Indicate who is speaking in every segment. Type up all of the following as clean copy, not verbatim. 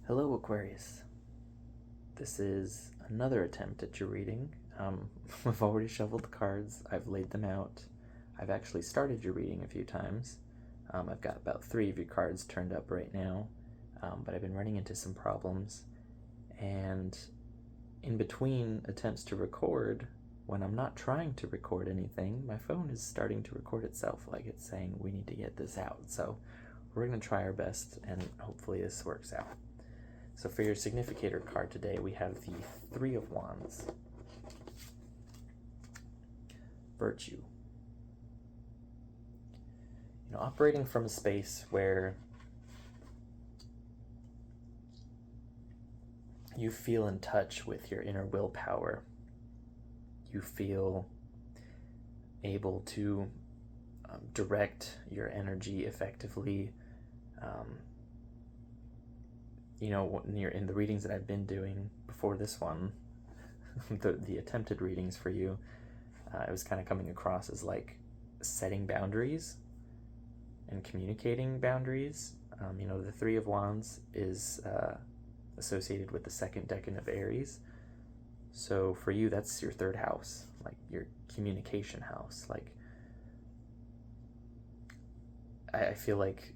Speaker 1: Hello, Aquarius. This is another attempt at your reading. I've already shuffled the cards, I've laid them out. I've actually started your reading a few times. I've got about 3 of your cards turned up right now, but I've been running into some problems. And in between attempts to record, when I'm not trying to record anything, my phone is starting to record itself, like it's saying we need to get this out. So we're going to try our best, and hopefully this works out. So for your significator card today, we have the 3 of Wands. Virtue. Operating from a space where you feel in touch with your inner willpower. You feel able to direct your energy effectively. When you're in the readings that I've been doing before this one, the attempted readings for you, it was kind of coming across as like setting boundaries and communicating boundaries. The 3 of Wands is associated with the 2nd decan of Aries. So for you, that's your 3rd house, like your communication house. Like, I feel like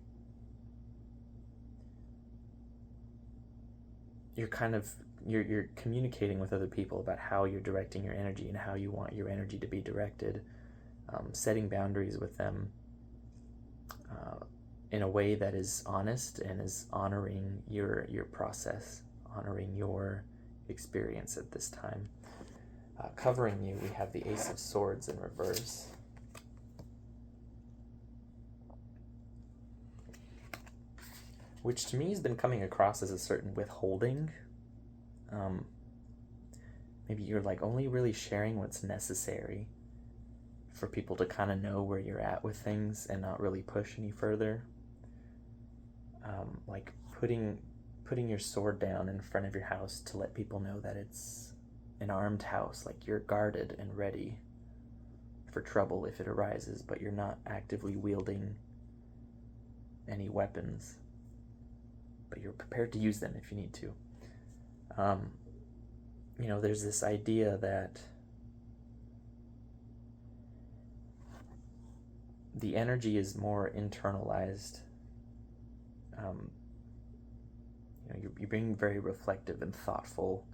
Speaker 1: you're communicating with other people about how you're directing your energy and how you want your energy to be directed, setting boundaries with them in a way that is honest and is honoring your process, honoring your experience at this time. Covering you, we have the Ace of Swords in reverse. Which to me has been coming across as a certain withholding. Maybe you're like only really sharing what's necessary for people to kind of know where you're at with things and not really push any further. Like putting your sword down in front of your house to let people know that it's an armed house, like you're guarded and ready for trouble if it arises, but you're not actively wielding any weapons, but you're prepared to use them if you need to. There's this idea that the energy is more internalized. You're being very reflective and thoughtful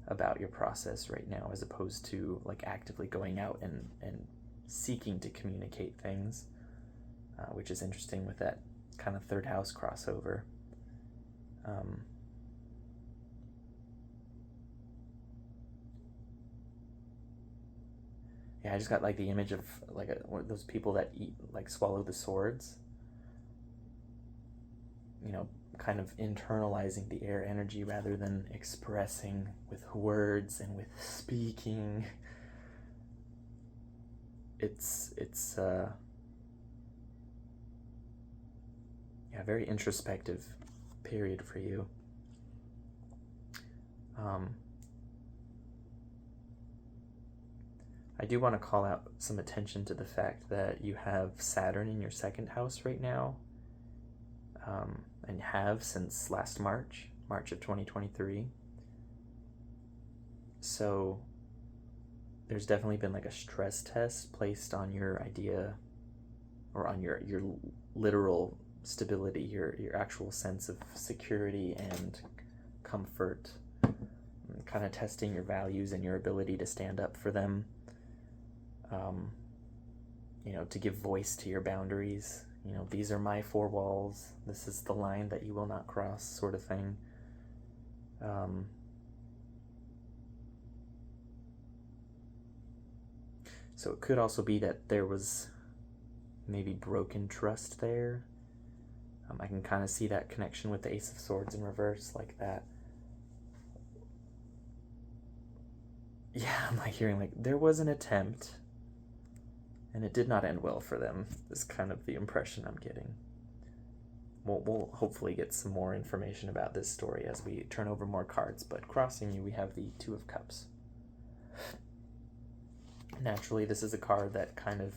Speaker 1: about your process right now, as opposed to like actively going out and seeking to communicate things, which is interesting with that kind of 3rd house crossover. I just got like the image of like one of those people that eat, like swallow the swords, kind of internalizing the air energy rather than expressing with words and with speaking. It's very introspective period for you. I do want to call out some attention to the fact that you have Saturn in your 2nd house right now, and have since last March of 2023. So there's definitely been like a stress test placed on your idea, or on your literal stability, your actual sense of security and comfort, kind of testing your values and your ability to stand up for them. To give voice to your boundaries. These are my 4 walls. This is the line that you will not cross, sort of thing. So it could also be that there was maybe broken trust there. I can kind of see that connection with the Ace of Swords in reverse, like that. Yeah, I'm like hearing like there was an attempt and it did not end well for them, is kind of the impression I'm getting. We'll hopefully get some more information about this story as we turn over more cards, but crossing you, we have the 2 of Cups. Naturally, this is a card that kind of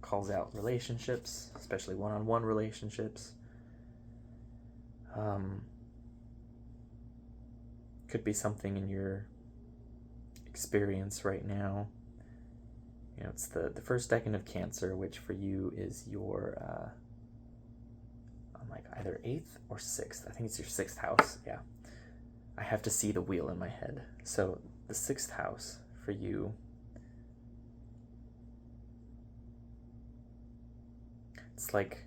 Speaker 1: calls out relationships, especially one-on-one relationships. Could be something in your experience right now. You know, it's the first decan of Cancer, which for you is your like either 8th or 6th. I think it's your 6th house. Yeah, I have to see the wheel in my head. So the 6th house for you, it's like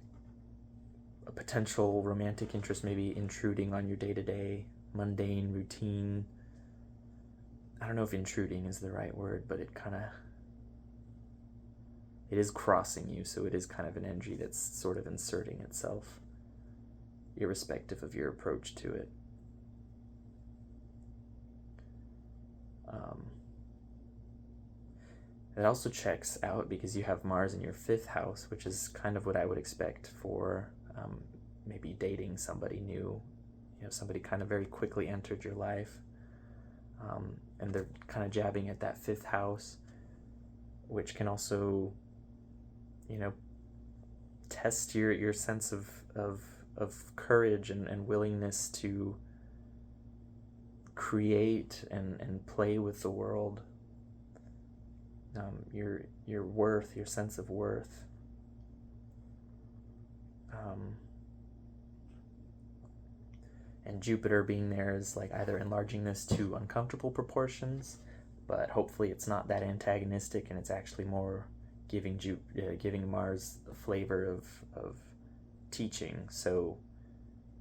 Speaker 1: a potential romantic interest maybe intruding on your day-to-day mundane routine. I don't know if intruding is the right word, but it is crossing you, so it is kind of an energy that's sort of inserting itself, irrespective of your approach to it. It also checks out because you have Mars in your 5th house, which is kind of what I would expect for maybe dating somebody new. You know, somebody kind of very quickly entered your life, and they're kind of jabbing at that 5th house, which can also, you know, test your sense of courage and willingness to create and play with the world. Your worth, your sense of worth. And Jupiter being there is like either enlarging this to uncomfortable proportions, but hopefully it's not that antagonistic, and it's actually more giving Mars a flavor of teaching. So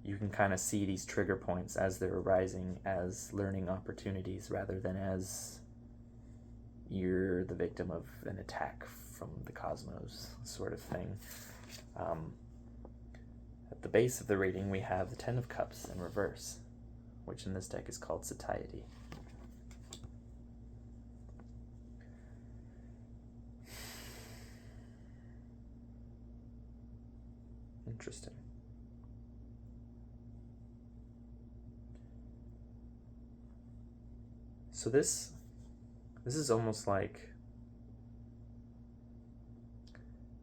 Speaker 1: you can kind of see these trigger points as they're arising as learning opportunities, rather than as you're the victim of an attack from the cosmos sort of thing. At the base of the reading, we have the 10 of Cups in reverse, which in this deck is called Satiety. Interesting. So this is almost like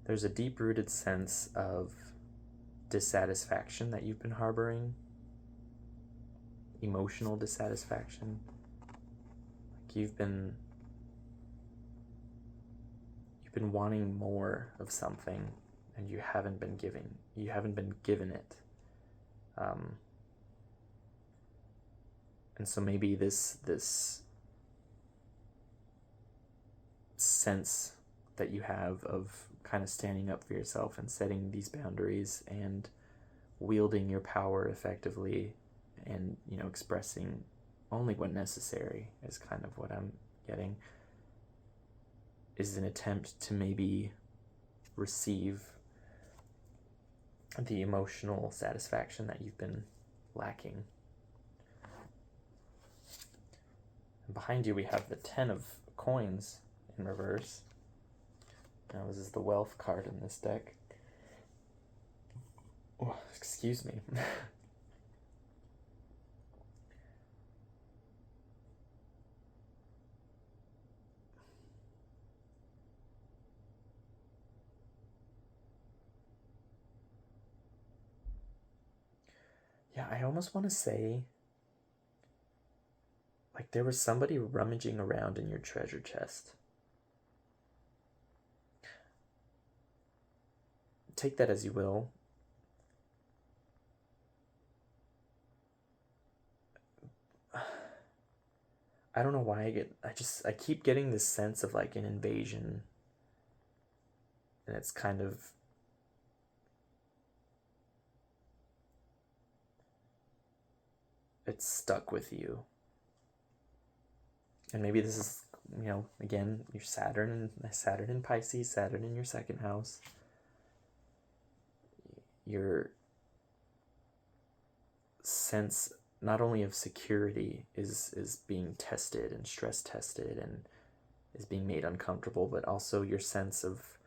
Speaker 1: there's a deep-rooted sense of dissatisfaction that you've been harboring, emotional dissatisfaction. Like you've been wanting more of something, and you haven't been given it. And so maybe this sense that you have of kind of standing up for yourself and setting these boundaries and wielding your power effectively, and, you know, expressing only when necessary is kind of what I'm getting, is an attempt to maybe receive the emotional satisfaction that you've been lacking. And behind you we have the 10 of Coins in reverse. Now this is the wealth card in this deck. Oh, excuse me. Yeah, I almost want to say, like, there was somebody rummaging around in your treasure chest. Take that as you will. I don't know why I keep getting this sense of like an invasion, and it's kind of, it's stuck with you. And maybe this is, you know, again, your Saturn in Pisces, Saturn in your 2nd house. Your sense not only of security is being tested and stress tested and is being made uncomfortable, but also your sense of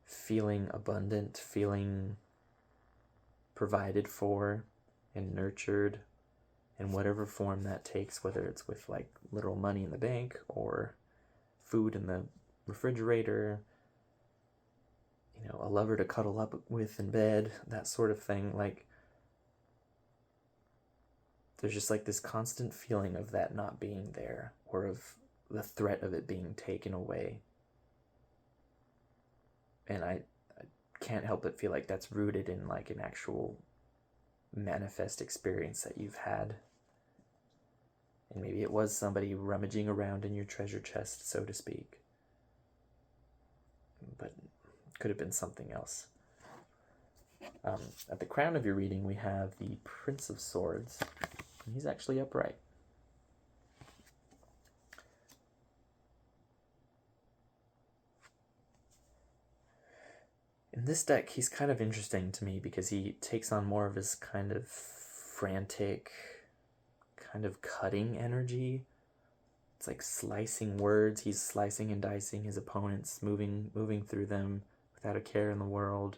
Speaker 1: feeling abundant, feeling provided for and nurtured in whatever form that takes, whether it's with like literal money in the bank or food in the refrigerator, you know, a lover to cuddle up with in bed, that sort of thing. Like, there's just like this constant feeling of that not being there, or of the threat of it being taken away. And I can't help but feel like that's rooted in like an actual manifest experience that you've had. And maybe it was somebody rummaging around in your treasure chest, so to speak. But it could have been something else. At the crown of your reading, we have the Prince of Swords. And he's actually upright. In this deck, he's kind of interesting to me because he takes on more of his kind of frantic, kind of cutting energy. It's like slicing words. He's slicing and dicing his opponents, moving through them without a care in the world,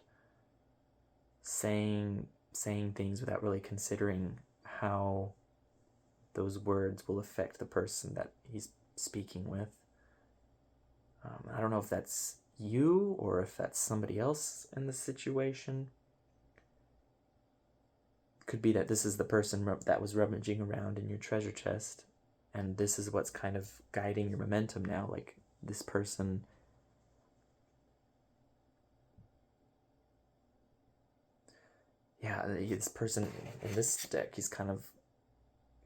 Speaker 1: saying things without really considering how those words will affect the person that he's speaking with. I don't know if that's you or if that's somebody else in the situation. Could be that this is the person that was rummaging around in your treasure chest, and this is what's kind of guiding your momentum now. Like, this person this person in this deck, he's kind of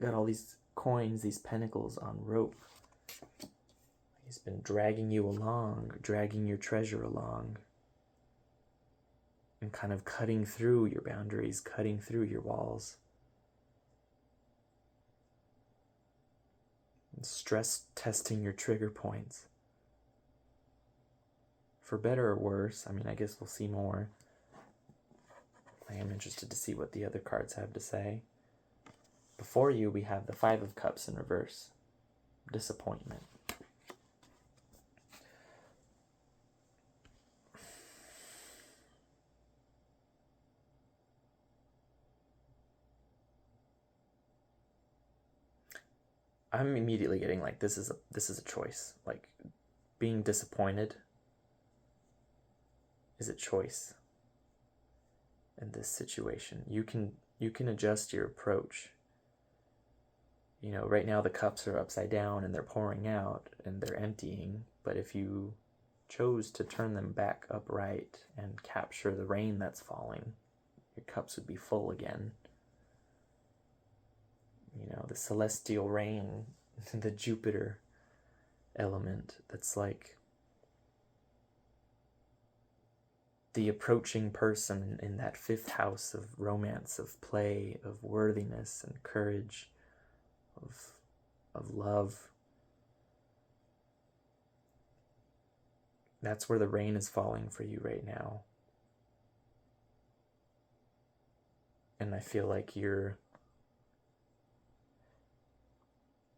Speaker 1: got all these coins, these pentacles on rope. He's been dragging you along, dragging your treasure along, and kind of cutting through your boundaries, cutting through your walls. And stress testing your trigger points. For better or worse, I mean, I guess we'll see more. I am interested to see what the other cards have to say. Before you, we have the Five of Cups in reverse. Disappointment. I'm immediately getting like this is a choice. Like, being disappointed is a choice in this situation. You can adjust your approach. You know, right now the cups are upside down and they're pouring out and they're emptying, but if you chose to turn them back upright and capture the rain that's falling, your cups would be full again. You know, the celestial rain, the Jupiter element, that's like the approaching person in that fifth house of romance, of play, of worthiness and courage, of love. That's where the rain is falling for you right now. And I feel like you're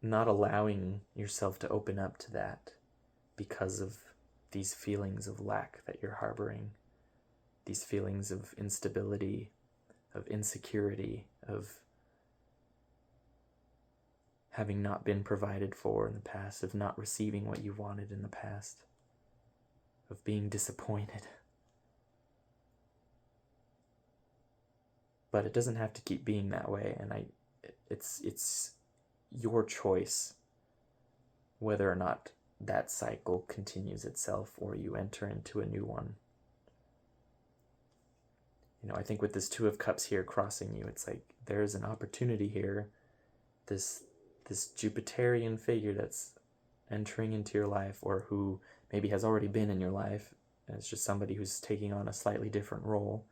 Speaker 1: not allowing yourself to open up to that because of these feelings of lack that you're harboring, these feelings of instability, of insecurity, of having not been provided for in the past, of not receiving what you wanted in the past, of being disappointed. But it doesn't have to keep being that way, and it's your choice whether or not that cycle continues itself or you enter into a new one. You know, I think with this Two of Cups here crossing you, it's like there's an opportunity here. This Jupiterian figure that's entering into your life, or who maybe has already been in your life, and it's just somebody who's taking on a slightly different role,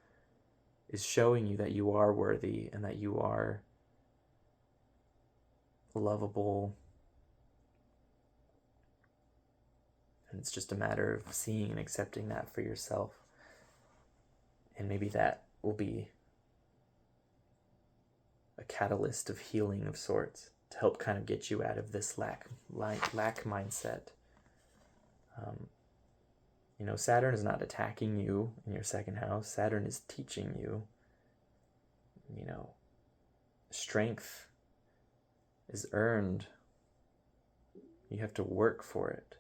Speaker 1: is showing you that you are worthy and that you are lovable. And it's just a matter of seeing and accepting that for yourself. And maybe that will be a catalyst of healing of sorts to help kind of get you out of this lack mindset. You know, Saturn is not attacking you in your second house. Saturn is teaching you, you know, strength is earned. You have to work for it.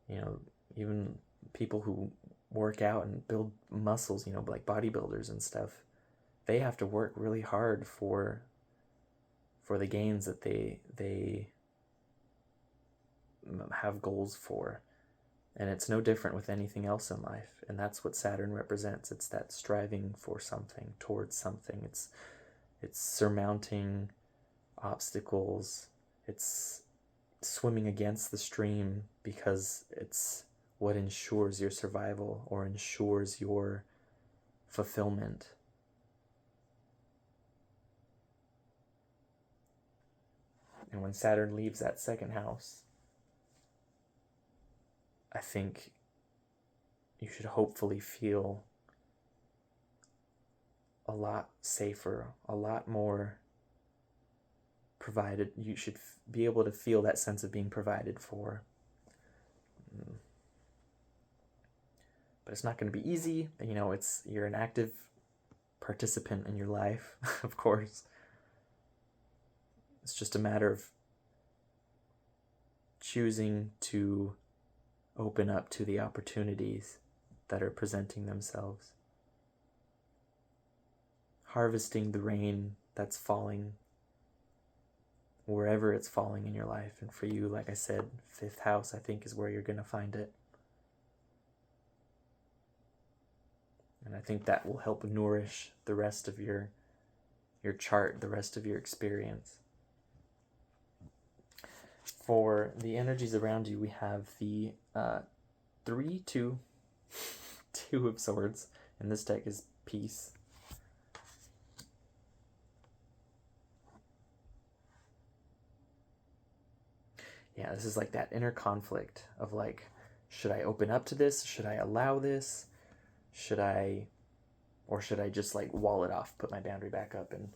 Speaker 1: You know, even people who work out and build muscles, you know, like bodybuilders and stuff, they have to work really hard for for the gains that they have goals for. And it's no different with anything else in life. And that's what Saturn represents. It's that striving for something, towards something. It's surmounting obstacles. It's swimming against the stream because it's what ensures your survival or ensures your fulfillment. And when Saturn leaves that second house, I think you should hopefully feel a lot safer, a lot more provided. You should be able to feel that sense of being provided for. But it's not going to be easy. You know, you're an active participant in your life, of course. It's just a matter of choosing to open up to the opportunities that are presenting themselves. Harvesting the rain that's falling wherever it's falling in your life. And for you, like I said, 5th house, I think, is where you're going to find it. And I think that will help nourish the rest of your chart, the rest of your experience. For the energies around you, we have the 2 of Swords, and this deck is Peace. Yeah, this is like that inner conflict of like, should I open up to this? Should I allow this? Should I just like wall it off, put my boundary back up, and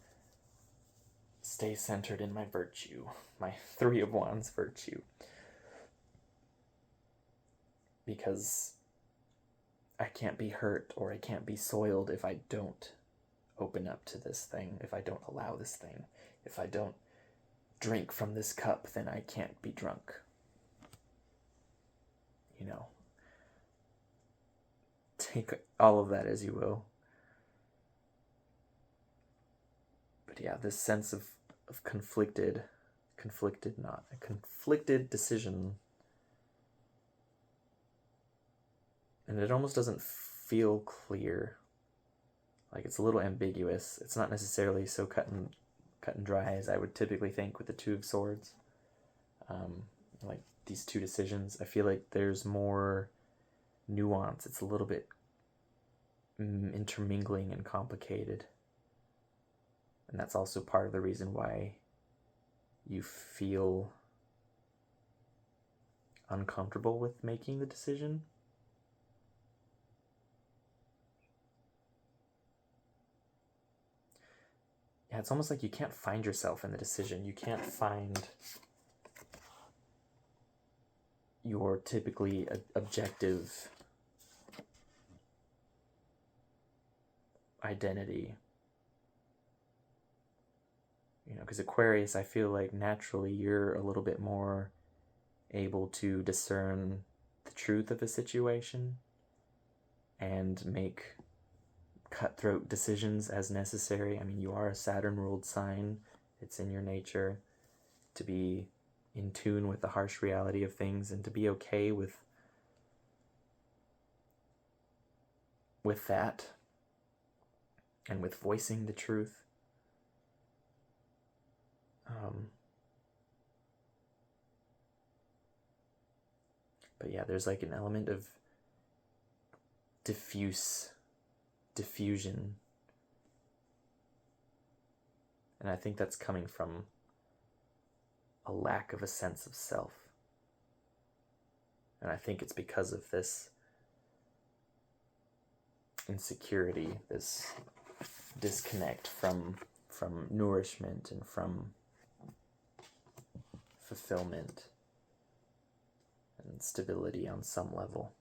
Speaker 1: stay centered in my virtue, my 3 of Wands virtue? Because I can't be hurt or I can't be soiled if I don't open up to this thing, if I don't allow this thing. If I don't drink from this cup, then I can't be drunk. You know, take all of that as you will. But yeah, this sense of conflicted decision. And it almost doesn't feel clear. Like, it's a little ambiguous. It's not necessarily so cut and dry as I would typically think with the 2 of Swords. Like these 2 decisions, I feel like there's more nuance. It's a little bit intermingling and complicated. And that's also part of the reason why you feel uncomfortable with making the decision. Yeah, it's almost like you can't find yourself in the decision. You can't find your typically objective identity. You know, because Aquarius, I feel like naturally you're a little bit more able to discern the truth of a situation and make cutthroat decisions as necessary. I mean, you are a Saturn-ruled sign. It's in your nature to be in tune with the harsh reality of things and to be okay with that and with voicing the truth. But yeah, there's like an element of diffusion. And I think that's coming from a lack of a sense of self. And I think it's because of this insecurity, this disconnect from nourishment and from fulfillment and stability on some level.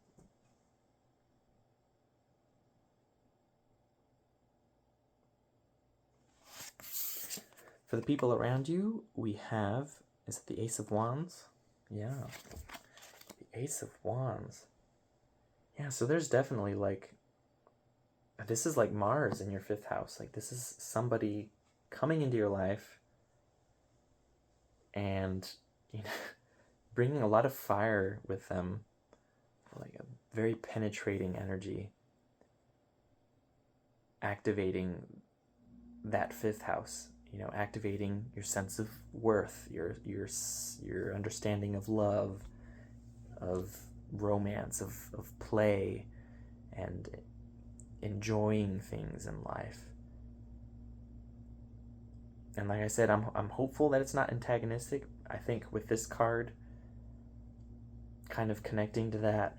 Speaker 1: For the people around you, we have, is it the Ace of Wands? Yeah, the Ace of Wands. Yeah, so there's definitely like, this is like Mars in your 5th house. Like, this is somebody coming into your life and you know, bringing a lot of fire with them, like a very penetrating energy, activating that fifth house, you know, activating your sense of worth, your understanding of love, of romance, of play, and enjoying things in life. And like I said, I'm hopeful that it's not antagonistic. I think with this card kind of connecting to that,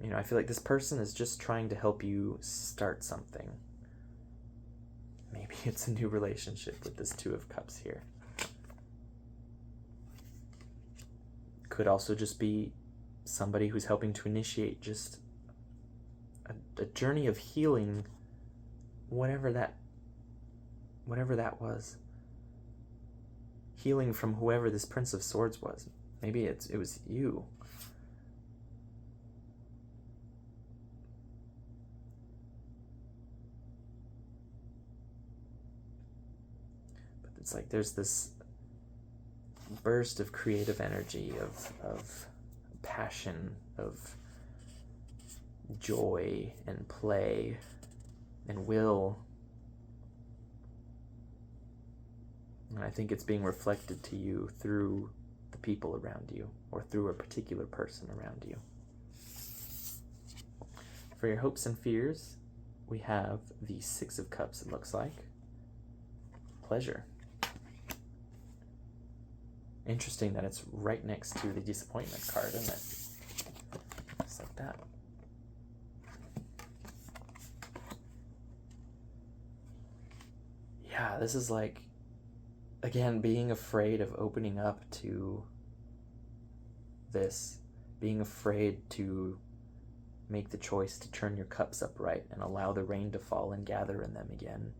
Speaker 1: you know, I feel like this person is just trying to help you start something. Maybe it's a new relationship with this Two of Cups here. Could also just be somebody who's helping to initiate just a journey of healing, whatever that was. Healing from whoever this Prince of Swords was. Maybe it was you. But it's like there's this burst of creative energy, of passion, of joy and play and will. And I think it's being reflected to you through the people around you, or through a particular person around you. For your hopes and fears, we have the Six of Cups, it looks like. Pleasure. Interesting that it's right next to the disappointment card, isn't it? Just like that. Yeah, this is like, again, being afraid of opening up to this, being afraid to make the choice to turn your cups upright and allow the rain to fall and gather in them again.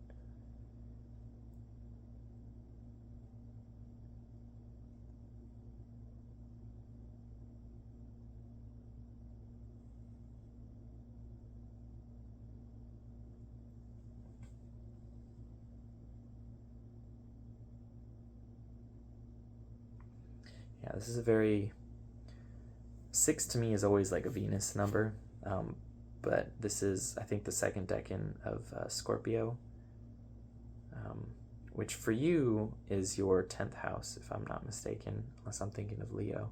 Speaker 1: Yeah, this is a very... 6 to me is always like a Venus number, but this is, I think, the second decan of Scorpio, which for you is your 10th house, if I'm not mistaken, unless I'm thinking of Leo.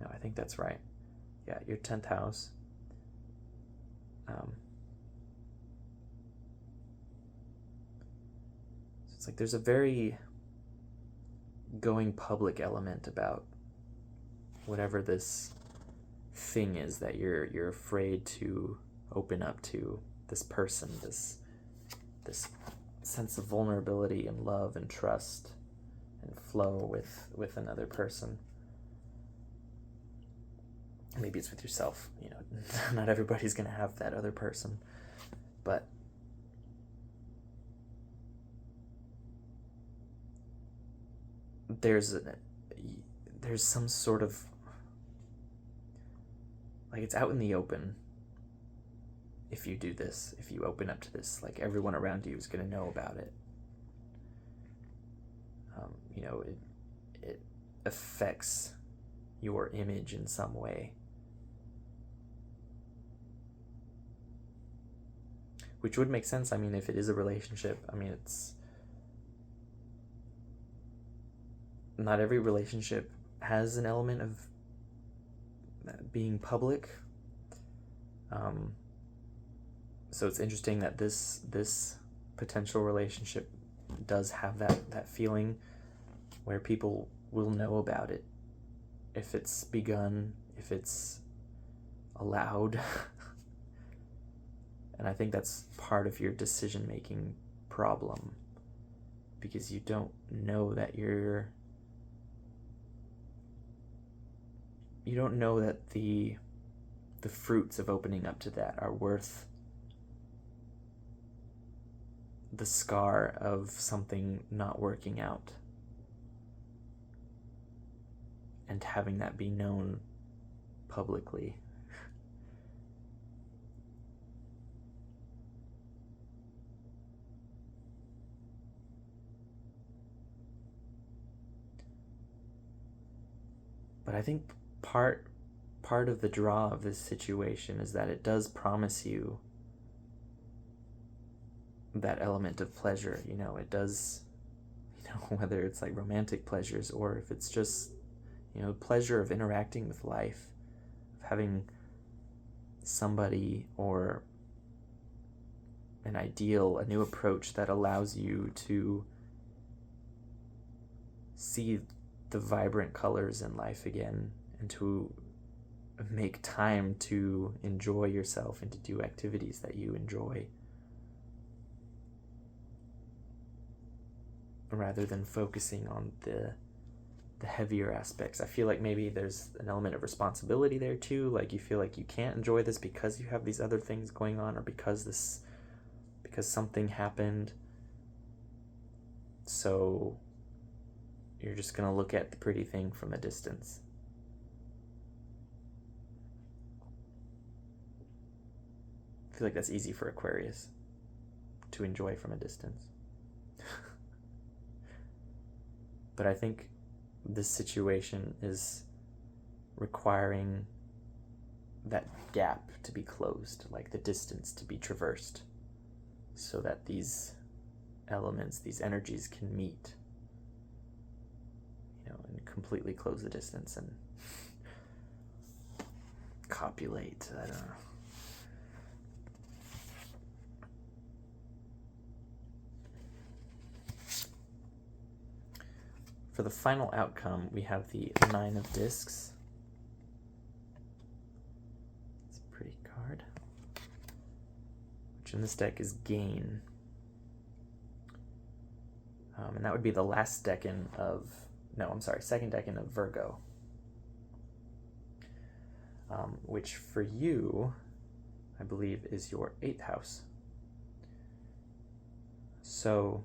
Speaker 1: No, I think that's right. Yeah, your 10th house. So it's like there's a very going public element about whatever this thing is that you're afraid to open up to, this person, this sense of vulnerability and love and trust and flow with another person. Maybe it's with yourself, you know. Not everybody's gonna have that other person, but there's some sort of, like, it's out in the open. If you do this, if you open up to this, like, everyone around you is going to know about it. You know, it affects your image in some way, which would make sense. I mean, if it is a relationship, I mean, it's not every relationship has an element of being public. So it's interesting that this potential relationship does have that feeling where people will know about it if it's begun, if it's allowed. And I think that's part of your decision-making problem, because you don't know that you don't know that the fruits of opening up to that are worth the scar of something not working out and having that be known publicly. But I think part of the draw of this situation is that it does promise you that element of pleasure. It does, whether it's like romantic pleasures or if it's just, pleasure of interacting with life, of having somebody or an ideal, a new approach that allows you to see the vibrant colors in life again and to make time to enjoy yourself and to do activities that you enjoy, rather than focusing on the heavier aspects. I feel like maybe there's an element of responsibility there too, like you feel like you can't enjoy this because you have these other things going on, or because something happened, so you're just gonna look at the pretty thing from a distance. I feel like that's easy for Aquarius to enjoy from a distance. But I think this situation is requiring that gap to be closed, like the distance to be traversed, so that these elements, these energies can meet, and completely close the distance and copulate. I don't know. For the final outcome, we have the 9 of Discs. It's a pretty card, which in this deck is Gain. And that would be the last decan of, second decan of Virgo. Which for you, I believe, is your 8th house. So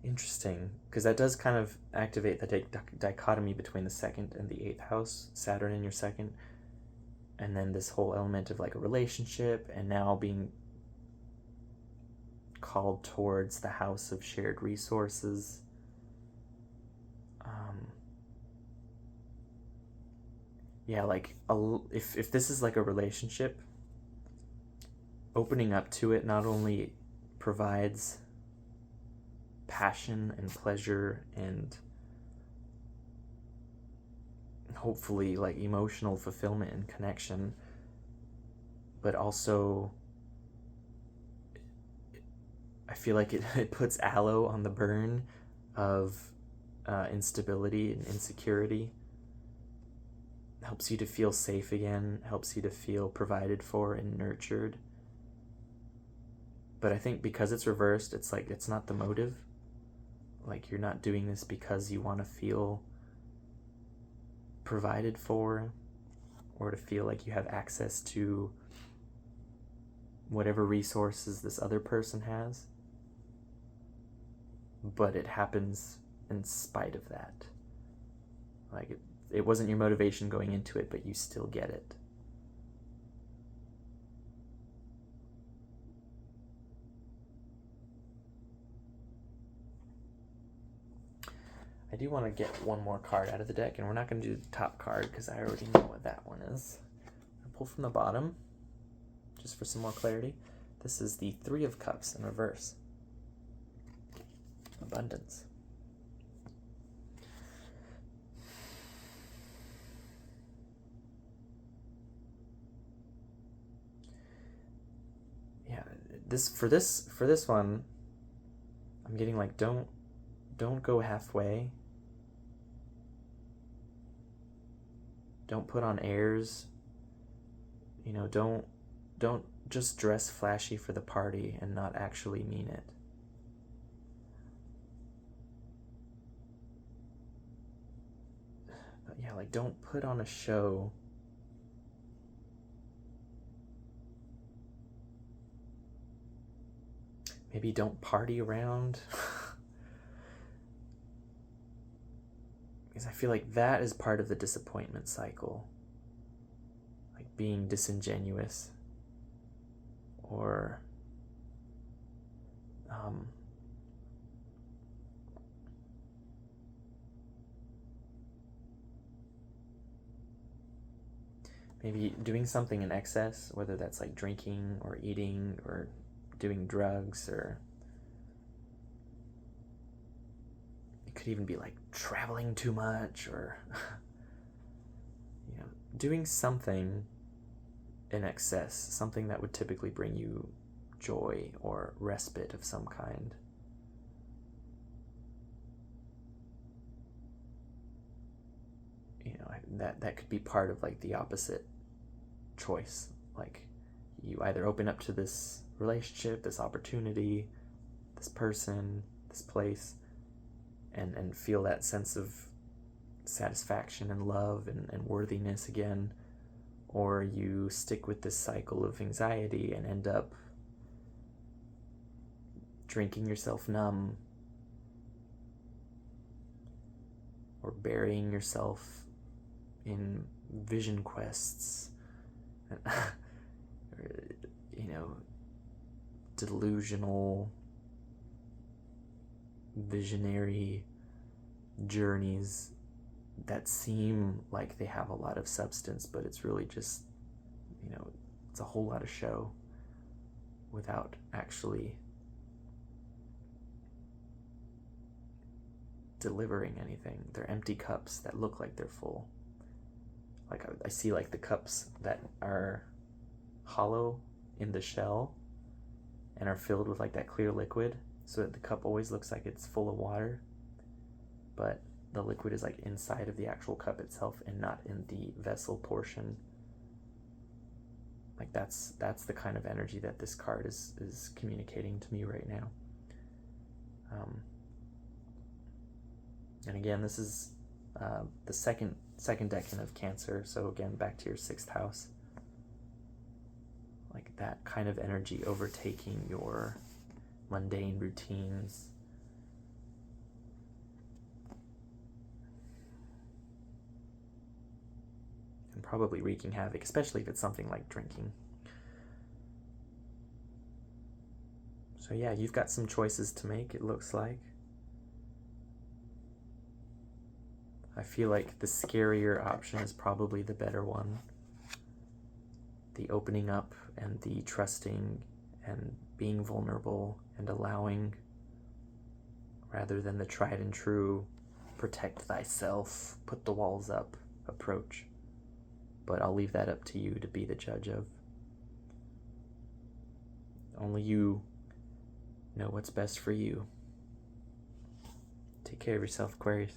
Speaker 1: interesting, because that does kind of activate the dichotomy between the 2nd and the 8th house, Saturn in your 2nd, and then this whole element of like a relationship, and now being called towards the house of shared resources. Like if this is like a relationship, opening up to it not only provides passion and pleasure and hopefully like emotional fulfillment and connection, but also I feel like it puts aloe on the burn of instability and insecurity. Helps you to feel safe again, helps you to feel provided for and nurtured. But I think because it's reversed, it's like it's not the motive. Like you're not doing this because you want to feel provided for or to feel like you have access to whatever resources this other person has. But it happens in spite of that. Like it wasn't your motivation going into it, but you still get it. I do want to get one more card out of the deck, and we're not going to do the top card because I already know what that one is. I'll pull from the bottom, just for some more clarity. This is the 3 of Cups in reverse. Abundance. Yeah, for this one, I'm getting like don't go halfway. Don't put on airs. Don't just dress flashy for the party and not actually mean it. But yeah, like don't put on a show. Maybe don't party around. Because I feel like that is part of the disappointment cycle. Like being disingenuous or maybe doing something in excess, whether that's like drinking or eating or doing drugs, or it could even be like traveling too much, or doing something in excess, something that would typically bring you joy or respite of some kind. That could be part of like the opposite choice. Like you either open up to this relationship, this opportunity, this person, this place, and feel that sense of satisfaction and love and worthiness again, or you stick with this cycle of anxiety and end up drinking yourself numb or burying yourself in vision quests, or, delusional, visionary journeys that seem like they have a lot of substance, but it's really just, it's a whole lot of show without actually delivering anything. They're empty cups that look like they're full. Like I see like the cups that are hollow in the shell and are filled with like that clear liquid, so that the cup always looks like it's full of water, but the liquid is like inside of the actual cup itself and not in the vessel portion. Like that's the kind of energy that this card is communicating to me right now. And again, this is the second decan of Cancer, so again, back to your 6th house. Like that kind of energy overtaking your mundane routines. And probably wreaking havoc, especially if it's something like drinking. So yeah, you've got some choices to make, it looks like. I feel like the scarier option is probably the better one. The opening up and the trusting and being vulnerable and allowing, rather than the tried and true protect thyself, put the walls up approach. But I'll leave that up to you to be the judge of. Only you know what's best for you. Take care of yourself, Aquarius.